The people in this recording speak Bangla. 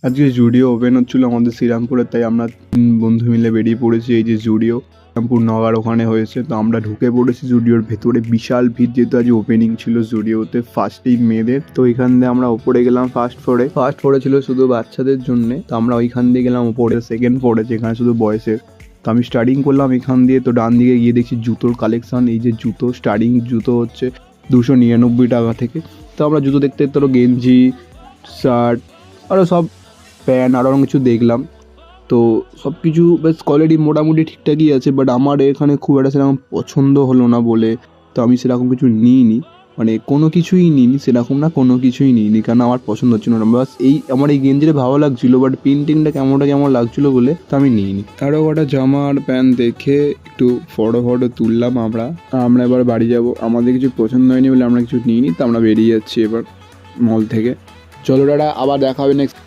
আজকে জুডিও ওপেন হচ্ছিলো আমাদের শ্রীরামপুরে, তাই আমরা বন্ধু মিলে বেরিয়ে পড়েছি। এই যে জুডিও শ্রীরামপুর নগার ওখানে হয়েছে, তো আমরা ঢুকে পড়েছি জুডিওর ভেতরে। বিশাল ভিড়, যেহেতু আজ ওপেনিং ছিল জুডিওতে ফার্স্টেই মেয়েদের। তো ওইখান দিয়ে আমরা ওপরে গেলাম ফার্স্ট ফ্লোরে ছিল শুধু বাচ্চাদের জন্যে, তো আমরা ওইখান দিয়ে গেলাম ওপরে সেকেন্ড ফ্লোরে, যেখানে শুধু বয়েসের। তো আমি স্টার্টিং করলাম এখান দিয়ে। তো ডান দিকে গিয়ে দেখছি জুতোর কালেকশন। এই যে জুতো, স্টার্টিং জুতো হচ্ছে 299 টাকা থেকে। তো আমরা জুতো দেখতে দেখতে গেঞ্জি, শার্ট, আরও সব প্যান্ট আরও কিছু দেখলাম। তো সব কিছু বেশ কোয়ালিটি মোটামুটি ঠিকঠাকই আছে, বাট আমার এখানে খুব একটা সেরকম পছন্দ হলো না বলে তো আমি সেরকম কিছু নিইনি। মানে কোনো কিছুই নিইনি, সেরকম না, কোনো কিছুই নিইনি, কারণ আমার পছন্দ হচ্ছিল না। বাস আমার এই গেঞ্জিটা ভালো লাগছিলো, বাট প্রিন্টিংটা কেমন লাগছিলো বলে তো আমি নিইনি। আরও কটা জামা আর প্যান্ট দেখে একটু ফটো তুললাম আমরা এবার বাড়ি যাব। আমাদের কিছু পছন্দ হয়নি বলে আমরা কিছু নিইনি, তো আমরা বেরিয়ে যাচ্ছি এবার মল থেকে। চলো দাদা, আবার দেখা হবে নেক্সট।